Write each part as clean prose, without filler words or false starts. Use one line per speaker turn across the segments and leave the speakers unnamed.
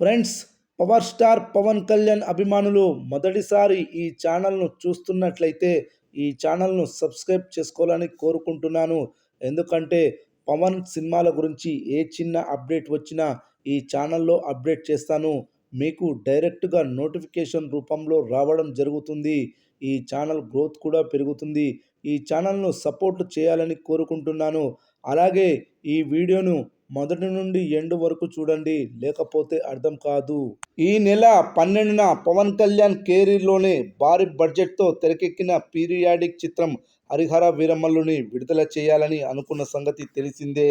Friends, power star Pawan Kalyan అభిమానులు మొదటిసారి ఈ ఛానల్ను చూస్తున్నట్లయితే ఈ ఛానల్ను సబ్స్క్రైబ్ చేసుకోవాలని కోరుకుంటున్నాను. ఎందుకంటే పవన్ సినిమాల గురించి ఏ చిన్న అప్డేట్ వచ్చినా ఈ ఛానల్లో అప్డేట్ చేస్తాను. మీకు డైరెక్ట్గా నోటిఫికేషన్ రూపంలో రావడం జరుగుతుంది. ఈ ఛానల్ గ్రోత్ కూడా పెరుగుతుంది. ఈ ఛానల్ను సపోర్ట్ చేయాలని కోరుకుంటున్నాను. అలాగే ఈ వీడియోను మొదటి నుండి ఎండ్ వరకు చూడండి, లేకపోతే అర్థం కాదు. ఈ నెల 12న పవన్ కళ్యాణ్ కెరీర్లోనే భారీ బడ్జెట్తో తెరకెక్కిన పీరియాడిక్ చిత్రం హరిహర వీరమల్లుని విడుదల చేయాలని అనుకున్న సంగతి తెలిసిందే.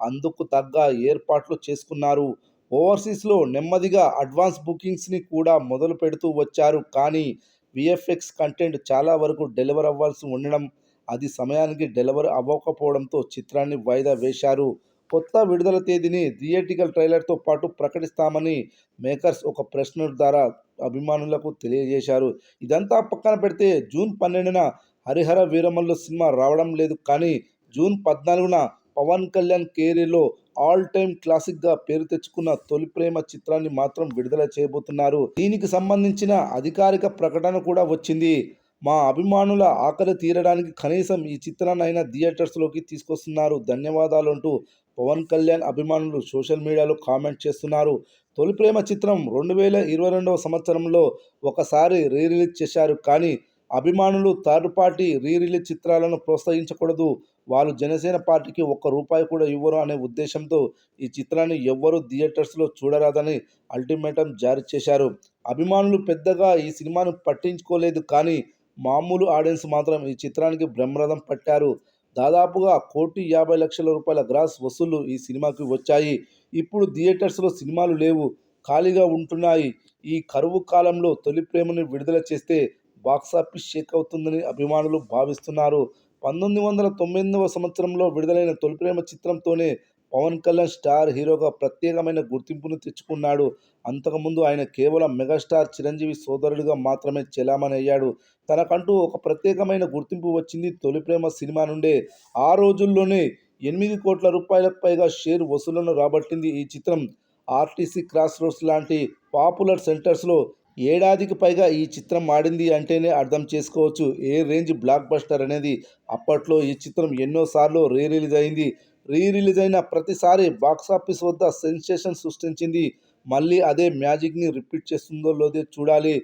అందుకు తగ్గ ఏర్పాట్లు చేసుకున్నారు. ఓవర్సీస్లో నెమ్మదిగా అడ్వాన్స్ బుకింగ్స్ని కూడా మొదలు పెడుతూ వచ్చారు. కానీ విఎఫ్ఎక్స్ కంటెంట్ చాలా వరకు డెలివర్ అవ్వాల్సి ఉండడం, అది సమయానికి డెలివర్ అవ్వకపోవడంతో చిత్రాన్ని వాయిదా వేశారు. కొత్త విడుదల తేదీని థియేట్రికల్ ట్రైలర్తో పాటు ప్రకటిస్తామని మేకర్స్ ఒక ప్రెస్ నోట్ ద్వారా అభిమానులకు తెలియజేశారు. ఇదంతా పక్కన పెడితే జూన్ 12న హరిహర వీరమల్లు సినిమా రావడం లేదు. కానీ జూన్ 14న పవన్ కళ్యాణ్ కెరీర్లో ఆల్ టైమ్ క్లాసిక్గా పేరు తెచ్చుకున్న తొలి ప్రేమ చిత్రాన్ని మాత్రం విడుదల చేయబోతున్నారు. దీనికి సంబంధించిన అధికారిక ప్రకటన కూడా వచ్చింది. మా అభిమానుల ఆకలి తీరడానికి కనీసం ఈ చిత్రాన్ని అయినా థియేటర్స్లోకి తీసుకొస్తున్నారు, ధన్యవాదాలు అంటూ పవన్ కళ్యాణ్ అభిమానులు సోషల్ మీడియాలో కామెంట్ చేస్తున్నారు. తొలి ప్రేమ చిత్రం 2022వ సంవత్సరంలో ఒకసారి రీ రిలీజ్ చేశారు. కానీ అభిమానులు థర్డ్ పార్టీ రీ రిలీజ్ చిత్రాలను ప్రోత్సహించకూడదు, వాళ్ళు జనసేన పార్టీకి ఒక్క రూపాయి కూడా ఇవ్వరు అనే ఉద్దేశంతో ఈ చిత్రాన్ని ఎవ్వరూ థియేటర్స్లో చూడరాదని అల్టిమేటం జారీ చేశారు. అభిమానులు పెద్దగా ఈ సినిమాను పట్టించుకోలేదు. కానీ మామూలు ఆడియన్స్ మాత్రం ఈ చిత్రానికి బ్రహ్మరథం పట్టారు. దాదాపుగా 1,50,00,000 రూపాయల గ్రాస్ వసూళ్లు ఈ సినిమాకి వచ్చాయి. ఇప్పుడు థియేటర్స్లో సినిమాలు లేవు, ఖాళీగా ఉంటున్నాయి. ఈ కరువు కాలంలో తొలి ప్రేమని విడుదల చేస్తే బాక్సాఫీస్ షేక్ అవుతుందని అభిమానులు భావిస్తున్నారు. 1998వ సంవత్సరంలో విడుదలైన తొలి ప్రేమ చిత్రంతోనే పవన్ కళ్యాణ్ స్టార్ హీరోగా ప్రత్యేకమైన గుర్తింపును తెచ్చుకున్నాడు. అంతకుముందు ఆయన కేవలం మెగాస్టార్ చిరంజీవి సోదరుడిగా మాత్రమే చెలామణి అయ్యాడు. తనకంటూ ఒక ప్రత్యేకమైన గుర్తింపు వచ్చింది తొలి ప్రేమ సినిమా నుండే. ఆ రోజుల్లోనే 8 కోట్ల రూపాయలకు పైగా షేర్ వసూళ్లను రాబట్టింది ఈ చిత్రం. ఆర్టీసీ క్రాస్ రోడ్స్ లాంటి పాపులర్ సెంటర్స్లో ఏడాదికి పైగా ఈ చిత్రం ఆడింది అంటేనే అర్థం చేసుకోవచ్చు ఏ రేంజ్ బ్లాక్ బస్టర్ అనేది. అప్పట్లో ఈ చిత్రం ఎన్నోసార్లు రీ రిలీజ్ అయింది. రీ రిలీజ్ అయిన ప్రతిసారి బాక్సాఫీస్ వద్ద సెన్సేషన్ సృష్టించింది. మళ్ళీ అదే మ్యాజిక్ని రిపీట్ చేస్తుందో లేదో చూడాలి.